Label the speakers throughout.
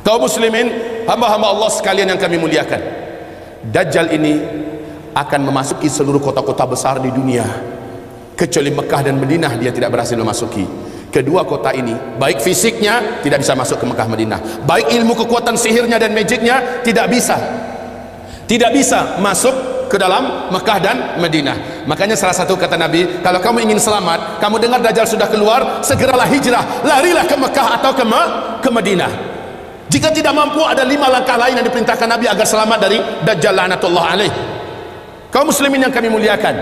Speaker 1: Kaum muslimin, hamba-hamba Allah sekalian yang kami muliakan, Dajjal ini akan memasuki seluruh kota-kota besar di dunia, kecuali Mekah dan Madinah dia tidak berhasil memasuki. Kedua kota ini, baik fisiknya tidak bisa masuk ke Mekah Madinah, baik ilmu kekuatan sihirnya dan magicnya tidak bisa masuk ke dalam Mekah dan Madinah. Makanya salah satu kata Nabi, kalau kamu ingin selamat, kamu dengar Dajjal sudah keluar, segeralah hijrah, larilah ke Mekah atau ke Madinah. Jika tidak mampu, ada 5 langkah lain yang diperintahkan Nabi agar selamat dari Dajjal laknatullah alaih. Kaum muslimin yang kami muliakan,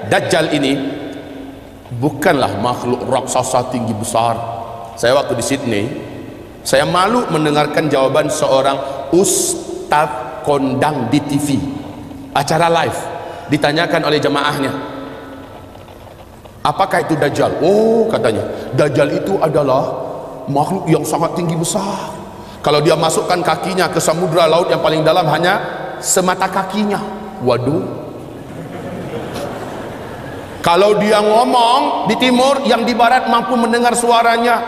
Speaker 1: Dajjal ini bukanlah makhluk raksasa tinggi besar. Saya waktu di Sydney, saya malu mendengarkan jawaban seorang ustaz kondang di TV, acara live, ditanyakan oleh jemaahnya, apakah itu Dajjal? Oh, katanya, Dajjal itu adalah makhluk yang sangat tinggi besar. Kalau dia masukkan kakinya ke samudra laut yang paling dalam hanya semata kakinya. Waduh. Kalau dia ngomong di timur, yang di barat mampu mendengar suaranya.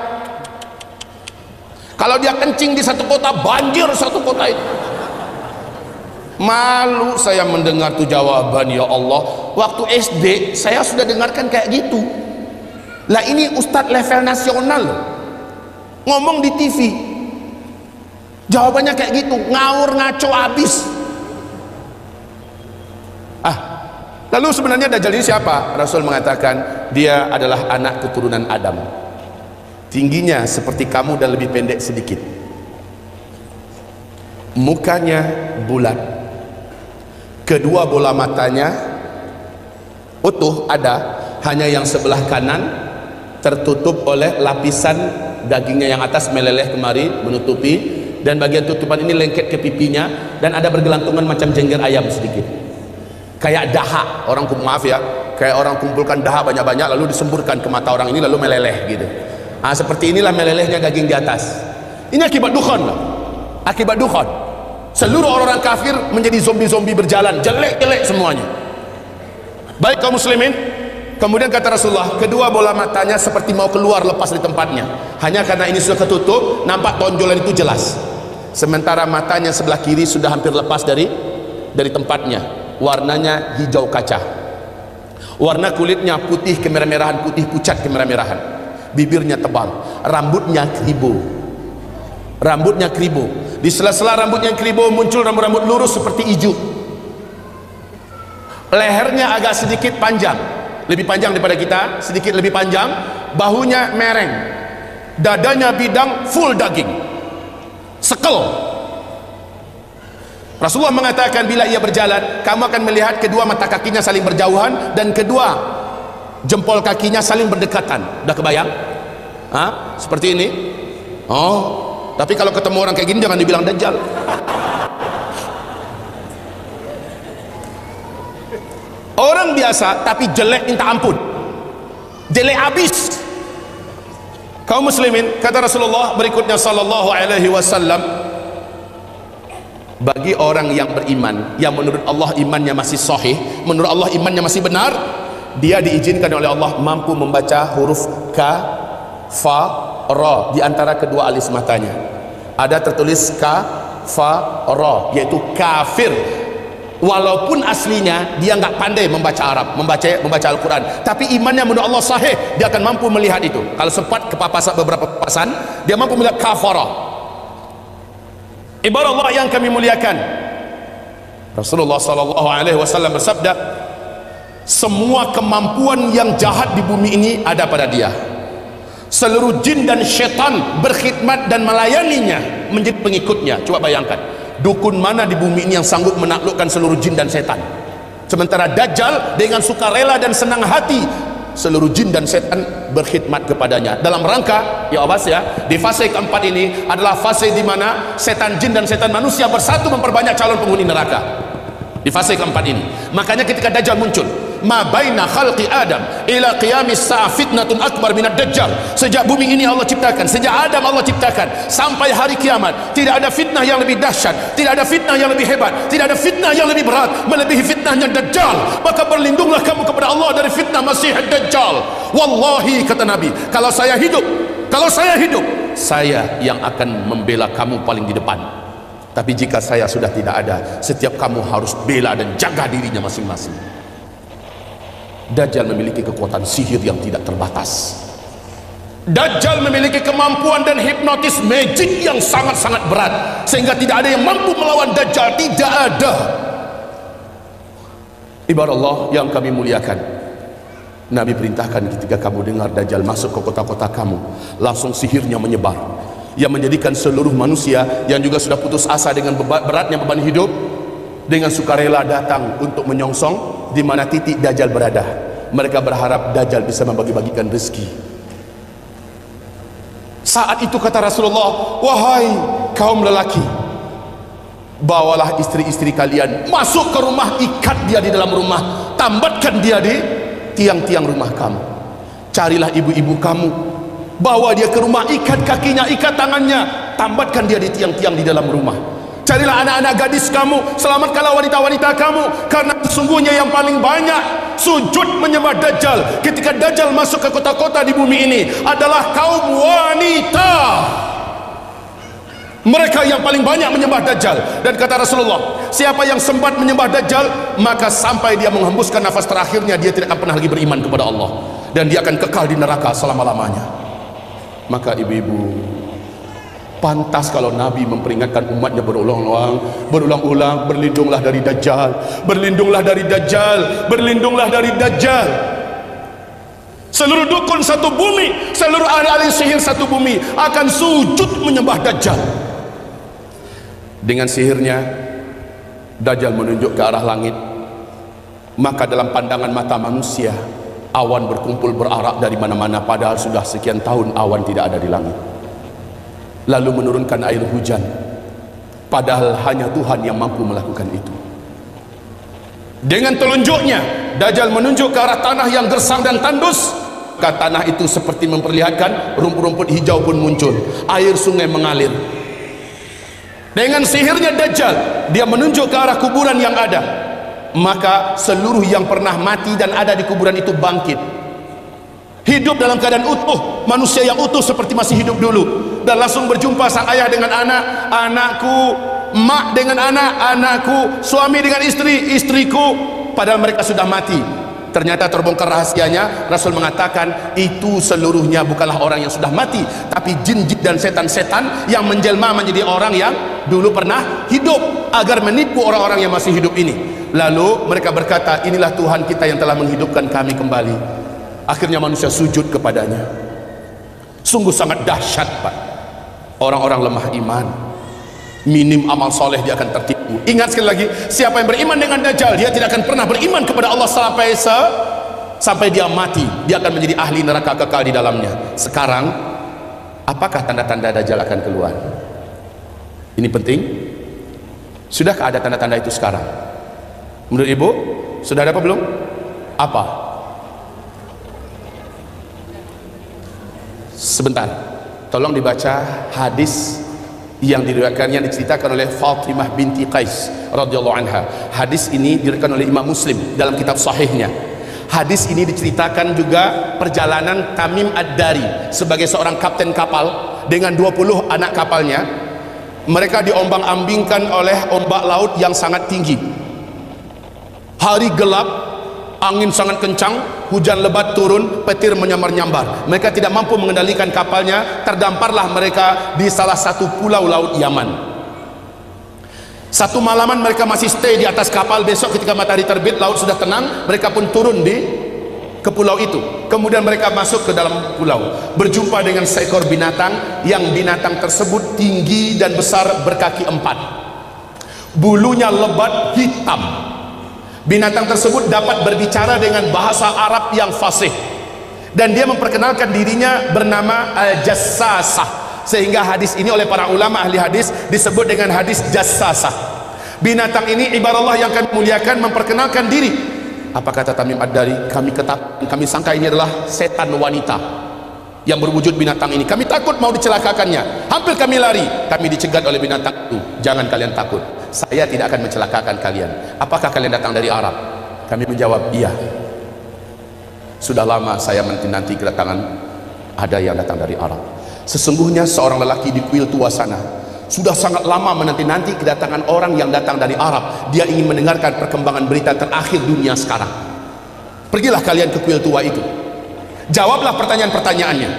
Speaker 1: Kalau dia kencing di satu kota, banjir satu kota itu. Malu saya mendengar tuh jawaban, ya Allah. Waktu SD saya sudah dengarkan kayak gitu. Lah ini ustadz level nasional loh, ngomong di TV, jawabannya kayak gitu, ngawur ngaco abis. Lalu sebenarnya Dajjal ini siapa? Rasul mengatakan dia adalah anak keturunan Adam, tingginya seperti kamu dan lebih pendek sedikit, mukanya bulat, kedua bola matanya utuh ada, hanya yang sebelah kanan tertutup oleh lapisan dagingnya yang atas meleleh kemari menutupi, dan bagian tutupan ini lengket ke pipinya, dan ada bergelantungan macam jengger ayam sedikit, kayak dahak orang, maaf ya, kayak orang kumpulkan dahak banyak-banyak lalu disemburkan ke mata orang ini lalu meleleh gitu. Seperti inilah melelehnya daging di atas. Ini akibat dukhan lah, akibat dukhan. Seluruh orang kafir menjadi zombie-zombie berjalan, jelek-jelek semuanya. Baik kaum muslimin, kemudian kata Rasulullah, kedua bola matanya seperti mau keluar lepas di tempatnya, hanya karena ini sudah ketutup, nampak tonjolan itu jelas. Sementara matanya sebelah kiri sudah hampir lepas dari tempatnya. Warnanya hijau kaca, warna kulitnya putih kemerah-merahan, putih pucat kemerah-merahan, bibirnya tebal, rambutnya keribu, di sela-sela rambutnya keribu muncul rambut-rambut lurus seperti ijuk, lehernya agak sedikit panjang, lebih panjang daripada kita, sedikit lebih panjang, bahunya mereng, dadanya bidang, full daging, sekel. Rasulullah mengatakan bila ia berjalan, kamu akan melihat kedua mata kakinya saling berjauhan dan kedua jempol kakinya saling berdekatan. Udah kebayang? Seperti ini. Tapi kalau ketemu orang kayak gini jangan dibilang Dajjal. Orang biasa tapi jelek minta ampun, jelek habis. Kaum muslimin, kata Rasulullah berikutnya sallallahu alaihi wasallam, bagi orang yang beriman, yang menurut Allah imannya masih sahih, menurut Allah imannya masih benar, dia diizinkan oleh Allah mampu membaca huruf ka, fa, ra di antara kedua alis matanya. Ada tertulis ka, fa, ra, yaitu kafir. Walaupun aslinya dia nggak pandai membaca Arab, membaca Al-Quran, tapi imannya menurut Allah sahih, dia akan mampu melihat itu. Kalau sempat kepapasan beberapa papasan, dia mampu melihat kafara. Ibarat Allah yang kami muliakan, Rasulullah sallallahu alaihi wasallam bersabda, semua kemampuan yang jahat di bumi ini ada pada dia. Seluruh jin dan syaitan berkhidmat dan melayaninya menjadi pengikutnya. Coba bayangkan, dukun mana di bumi ini yang sanggup menaklukkan seluruh jin dan setan? Sementara Dajjal dengan sukarela dan senang hati seluruh jin dan setan berkhidmat kepadanya dalam rangka, ya awas ya, di fase keempat ini adalah fase di mana setan jin dan setan manusia bersatu memperbanyak calon penghuni neraka. Di fase keempat ini, makanya ketika Dajjal muncul, ma baina khalqi Adam ila qiyamis sa'a fitnatun akbar minad Dajjal. Sejak bumi ini Allah ciptakan, sejak Adam Allah ciptakan sampai hari kiamat, tidak ada fitnah yang lebih dahsyat, tidak ada fitnah yang lebih hebat, tidak ada fitnah yang lebih berat melebihi fitnahnya Dajjal. Maka berlindunglah kamu kepada Allah dari fitnah Masih Dajjal. Wallahi, kata Nabi, kalau saya hidup saya yang akan membela kamu paling di depan. Tapi jika saya sudah tidak ada, setiap kamu harus bela dan jaga dirinya masing-masing. Dajjal memiliki kekuatan sihir yang tidak terbatas. Dajjal memiliki kemampuan dan hipnotis magic yang sangat-sangat berat, sehingga tidak ada yang mampu melawan Dajjal. Tidak ada. Ibarat Allah yang kami muliakan, Nabi perintahkan ketika kamu dengar Dajjal masuk ke kota-kota kamu, langsung sihirnya menyebar, yang menjadikan seluruh manusia yang juga sudah putus asa dengan beratnya beban hidup, dengan sukarela datang untuk menyongsong di mana titik Dajjal berada. Mereka berharap Dajjal bisa membagi-bagikan rezeki. Saat itu kata Rasulullah, wahai kaum lelaki, bawalah istri-istri kalian masuk ke rumah, ikat dia di dalam rumah, tambatkan dia di tiang-tiang rumah kamu. Carilah ibu-ibu kamu, bawa dia ke rumah, ikat kakinya, ikat tangannya, tambatkan dia di tiang-tiang di dalam rumah. Carilah anak-anak gadis kamu, selamatkanlah wanita-wanita kamu, karena sesungguhnya yang paling banyak sujud menyembah Dajjal ketika Dajjal masuk ke kota-kota di bumi ini adalah kaum wanita. Mereka yang paling banyak menyembah Dajjal. Dan kata Rasulullah, siapa yang sempat menyembah Dajjal, maka sampai dia menghembuskan nafas terakhirnya, dia tidak akan pernah lagi beriman kepada Allah, dan dia akan kekal di neraka selama-lamanya. Maka ibu-ibu, pantas kalau Nabi memperingatkan umatnya berulang-ulang, berlindunglah dari Dajjal, berlindunglah dari Dajjal, berlindunglah dari Dajjal. Seluruh dukun satu bumi, seluruh ahli-ahli sihir satu bumi akan sujud menyembah Dajjal. Dengan sihirnya Dajjal menunjuk ke arah langit, maka dalam pandangan mata manusia awan berkumpul berarak dari mana-mana, padahal sudah sekian tahun awan tidak ada di langit. Lalu menurunkan air hujan, padahal hanya Tuhan yang mampu melakukan itu. Dengan telunjuknya Dajjal menunjuk ke arah tanah yang gersang dan tandus, ke tanah itu seperti memperlihatkan rumput-rumput hijau pun muncul, air sungai mengalir. Dengan sihirnya Dajjal, dia menunjuk ke arah kuburan yang ada, maka seluruh yang pernah mati dan ada di kuburan itu bangkit, hidup dalam keadaan utuh, manusia yang utuh seperti masih hidup dulu, dan langsung berjumpa sang ayah dengan anak, anakku, mak dengan anak, anakku, suami dengan istri, istriku, padahal mereka sudah mati. Ternyata terbongkar rahasianya. Rasul mengatakan itu seluruhnya bukanlah orang yang sudah mati, tapi jin-jin dan setan-setan yang menjelma menjadi orang yang dulu pernah hidup, agar menipu orang-orang yang masih hidup ini. Lalu mereka berkata, inilah Tuhan kita yang telah menghidupkan kami kembali. Akhirnya manusia sujud kepadanya. Sungguh sangat dahsyat, Pak. Orang-orang lemah iman, minim amal soleh, dia akan tertipu. Ingat sekali lagi, siapa yang beriman dengan Dajjal, dia tidak akan pernah beriman kepada Allah sampai dia mati. Dia akan menjadi ahli neraka kekal di dalamnya. Sekarang, apakah tanda-tanda Dajjal akan keluar? Ini penting. Sudahkah ada tanda-tanda itu sekarang? Menurut ibu, sudah ada apa belum? Apa? Sebentar, tolong dibaca hadis yang diriwayatkan, yang diceritakan oleh Fatimah binti Qais radhiyallahu anha. Hadis ini diriwayatkan oleh Imam Muslim dalam kitab sahihnya. Hadis ini diceritakan juga perjalanan Tamim Ad-Dari sebagai seorang kapten kapal dengan 20 anak kapalnya. Mereka diombang-ambingkan oleh ombak laut yang sangat tinggi. Hari gelap, angin sangat kencang, hujan lebat turun, petir menyambar-nyambar. Mereka tidak mampu mengendalikan kapalnya, terdamparlah mereka di salah satu pulau laut Yaman. Satu malaman mereka masih stay di atas kapal. Besok ketika matahari terbit, laut sudah tenang, mereka pun turun ke pulau itu. Kemudian mereka masuk ke dalam pulau, berjumpa dengan seekor binatang, yang binatang tersebut tinggi dan besar, berkaki 4, bulunya lebat hitam. Binatang tersebut dapat berbicara dengan bahasa Arab yang fasih, dan dia memperkenalkan dirinya bernama Al-Jassasah, sehingga hadis ini oleh para ulama ahli hadis disebut dengan hadis Jassasah. Binatang ini, ibarat Allah yang kami muliakan, memperkenalkan diri. Apa kata Tamim Ad-Dari? Kami sangka ini adalah setan wanita yang berwujud binatang ini. Kami takut mau dicelakakannya, hampir kami lari. Kami dicegat oleh binatang itu. Jangan kalian takut, saya tidak akan mencelakakan kalian. Apakah kalian datang dari Arab? Kami menjawab, iya. Sudah lama saya menanti kedatangan ada yang datang dari Arab. Sesungguhnya seorang lelaki di kuil tua sana sudah sangat lama menanti-nanti kedatangan orang yang datang dari Arab. Dia ingin mendengarkan perkembangan berita terakhir dunia sekarang. Pergilah kalian ke kuil tua itu, jawablah pertanyaan-pertanyaannya.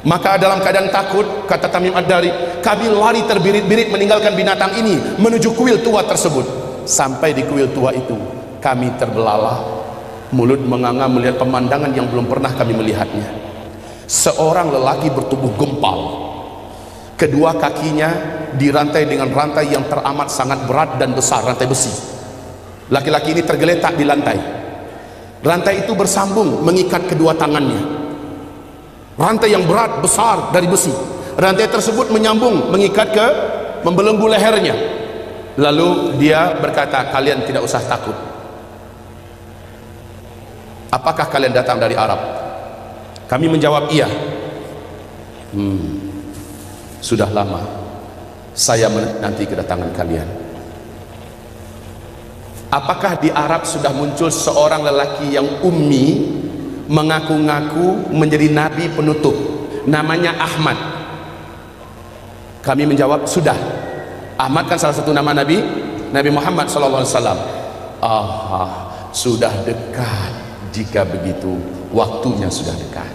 Speaker 1: Maka dalam keadaan takut, kata Tamim Ad-Dari, kami lari terbirit-birit meninggalkan binatang ini menuju kuil tua tersebut. Sampai di kuil tua itu, kami terbelalak, mulut menganga melihat pemandangan yang belum pernah kami melihatnya. Seorang lelaki bertubuh gempal, kedua kakinya dirantai dengan rantai yang teramat sangat berat dan besar, rantai besi. Laki-laki ini tergeletak di lantai. Rantai itu bersambung mengikat kedua tangannya, rantai yang berat besar dari besi. Rantai tersebut menyambung mengikat ke membelenggu lehernya. Lalu dia berkata, kalian tidak usah takut. Apakah kalian datang dari Arab? Kami menjawab iya. Sudah lama saya menanti kedatangan kalian. Apakah di Arab sudah muncul seorang lelaki yang ummi, mengaku-ngaku menjadi nabi penutup, namanya Ahmad? Kami menjawab sudah. Ahmad kan salah satu nama Nabi Muhammad SAW. Sudah dekat. Jika begitu, waktunya sudah dekat.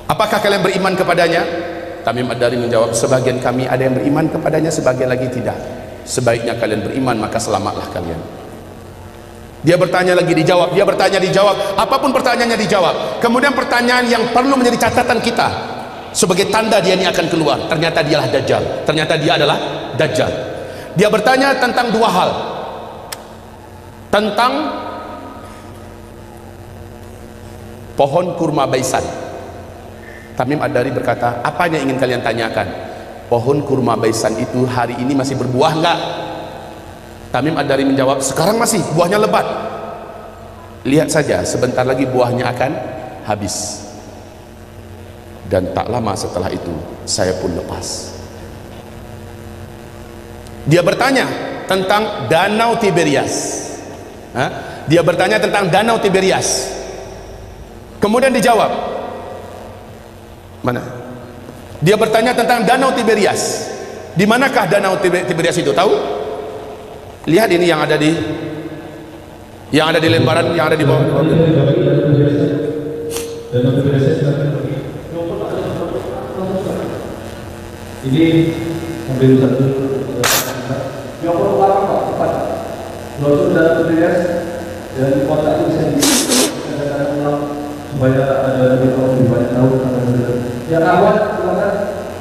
Speaker 1: Apakah kalian beriman kepadanya? Tamim Ad-Dari menjawab, sebagian kami ada yang beriman kepadanya, sebagian lagi tidak. Sebaiknya kalian beriman, maka selamatlah kalian. Dia bertanya lagi, dijawab. Dia bertanya, dijawab. Apapun pertanyaannya dijawab. Kemudian pertanyaan yang perlu menjadi catatan kita sebagai tanda dia ini akan keluar, ternyata dialah Dajjal. Ternyata dia adalah Dajjal. Dia bertanya tentang dua hal, tentang pohon kurma Baisan. Tamim Ad-Dari berkata, apa yang ingin kalian tanyakan? Pohon kurma Baisan itu hari ini masih berbuah enggak? Tamim Ad-Dari menjawab, sekarang masih, buahnya lebat. Lihat saja, sebentar lagi buahnya akan habis. Dan tak lama setelah itu saya pun lepas. Dia bertanya tentang Danau Tiberias. Dia bertanya tentang Danau Tiberias. Kemudian dijawab. Mana? Dia bertanya tentang Danau Tiberias. Di manakah Danau Tiberias itu? Tahu? Lihat ini yang ada di lembaran yang ada di bawah. Danau Tiberias
Speaker 2: ini ambil satu yang pertama Pak Lotus dan Tiberias dan kota itu bisa dikatakan ulang supaya ada lebih banyak tahu tentang itu. Yang awal silakan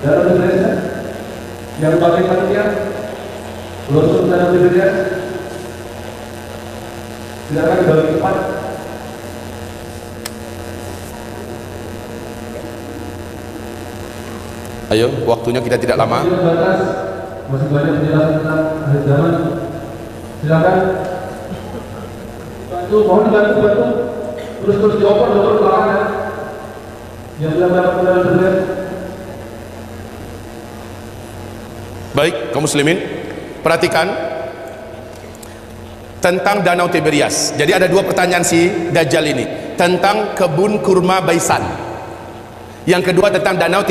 Speaker 2: Danau Tiberias, yang bagi panitia Lotus dan Tiberias silakan bagi tempat.
Speaker 1: Ayo, waktunya kita tidak lama.
Speaker 2: Masih banyak penjelasan tentang akhir zaman. Silakan. Bantu, mohon dibantu. Terus dioper belakangnya. Yang belum dapat penjelasan.
Speaker 1: Baik, kaum muslimin, perhatikan tentang Danau Tiberias. Jadi ada dua pertanyaan si Dajjal ini tentang kebun kurma Baisan. Yang kedua tentang Danau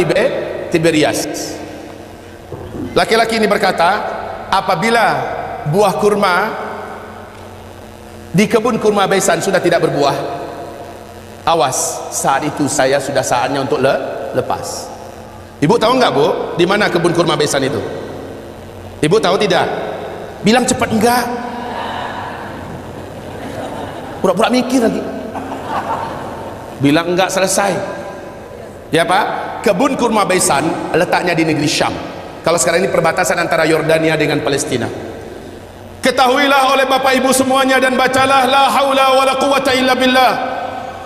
Speaker 1: Tiberias. Laki-laki ini berkata, apabila buah kurma di kebun kurma Baisan sudah tidak berbuah, awas, saat itu saya sudah saatnya untuk lepas. Ibu tahu nggak, Bu, di mana kebun kurma Baisan itu? Ibu tahu tidak? Bilang cepat enggak. Pura-pura mikir lagi. Bilang enggak selesai. Ya Pak? Kebun kurma Baisan letaknya di negeri Syam. Kalau sekarang ini perbatasan antara Yordania dengan Palestina. Ketahuilah oleh Bapak Ibu semuanya dan bacalah la haula wala quwata illa billah.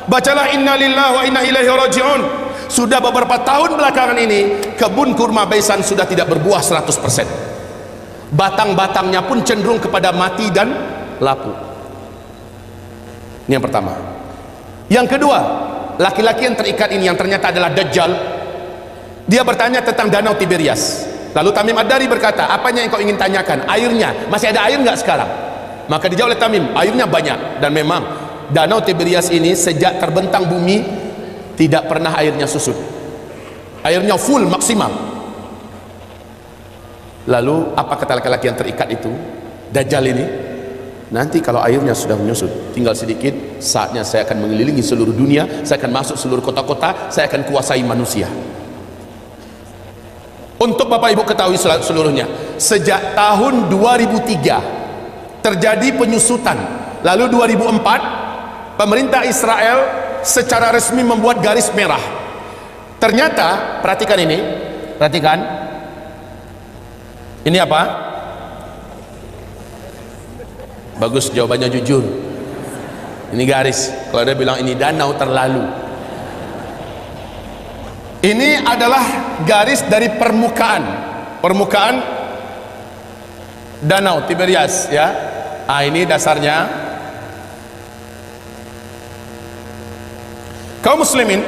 Speaker 1: Bacalah inna lillahi wa inna ilaihi raji'un. Sudah beberapa tahun belakangan ini kebun kurma Baisan sudah tidak berbuah 100%. Batang-batangnya pun cenderung kepada mati dan lapuk. Ini yang pertama. Yang kedua, laki-laki yang terikat ini yang ternyata adalah Dajjal. Dia bertanya tentang Danau Tiberias. Lalu Tamim Ad-Dari berkata, apanya yang kau ingin tanyakan? Airnya, masih ada air nggak sekarang? Maka dijawab oleh Tamim, airnya banyak. Dan memang Danau Tiberias ini sejak terbentang bumi tidak pernah airnya susut, airnya full maksimal. Lalu apa kata laki-laki yang terikat itu? Dajjal ini, nanti kalau airnya sudah menyusut, tinggal sedikit, saatnya saya akan mengelilingi seluruh dunia, saya akan masuk seluruh kota-kota, saya akan kuasai manusia. Untuk Bapak Ibu ketahui seluruhnya, sejak tahun 2003 terjadi penyusutan. Lalu 2004 pemerintah Israel secara resmi membuat garis merah. Ternyata, perhatikan ini, perhatikan. Ini apa? Bagus, jawabannya jujur. Ini garis. Kalau dia bilang ini danau, terlalu. Ini adalah garis dari permukaan danau Tiberias, ya. Ini dasarnya. Kaum muslimin,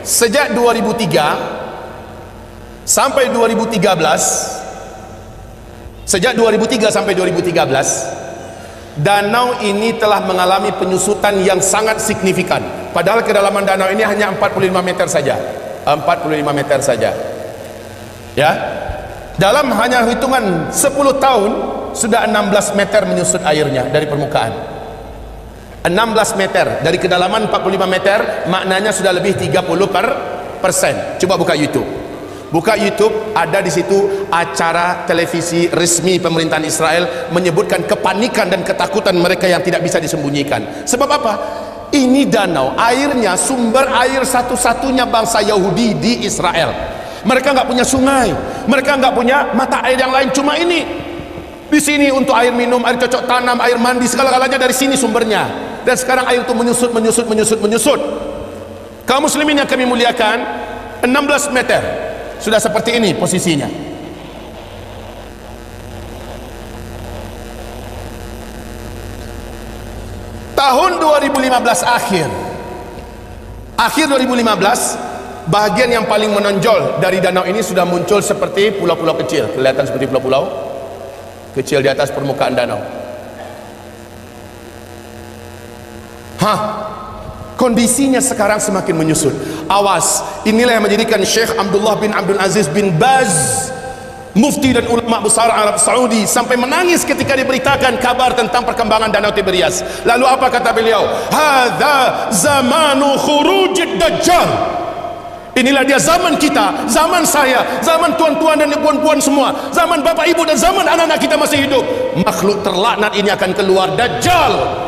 Speaker 1: sejak 2003 sampai 2013, sejak 2003 sampai 2013, danau ini telah mengalami penyusutan yang sangat signifikan. Padahal kedalaman danau ini hanya 45 meter saja. 45 meter saja. Ya. Dalam hanya hitungan 10 tahun sudah 16 meter menyusut airnya dari permukaan. 16 meter dari kedalaman 45 meter, maknanya sudah lebih 30%. Coba buka YouTube. Buka YouTube, ada di situ acara televisi resmi pemerintahan Israel menyebutkan kepanikan dan ketakutan mereka yang tidak bisa disembunyikan. Sebab apa? Ini danau, airnya sumber air satu-satunya bangsa Yahudi di Israel. Mereka nggak punya sungai, mereka nggak punya mata air yang lain, cuma ini. Di sini untuk air minum, air cocok tanam, air mandi, segala-galanya dari sini sumbernya. Dan sekarang air itu menyusut. Kaum muslimin yang kami muliakan, 16 meter. Sudah seperti ini posisinya. Tahun 2015 akhir 2015, bahagian yang paling menonjol dari danau ini sudah muncul seperti pulau-pulau kecil. Kelihatan seperti pulau-pulau kecil di atas permukaan danau. Kondisinya sekarang semakin menyusut. Awas, inilah yang menjadikan Syekh Abdullah bin Abdul Aziz bin Baz, mufti dan ulama besar Arab Saudi, sampai menangis ketika diberitakan kabar tentang perkembangan danau Tiberias. Lalu apa kata beliau? Hadza zamanu khurujid dajjal. Inilah dia zaman kita, zaman saya, zaman tuan-tuan dan puan-puan semua, zaman bapak ibu dan zaman anak-anak kita masih hidup. Makhluk terlaknat ini akan keluar, Dajjal.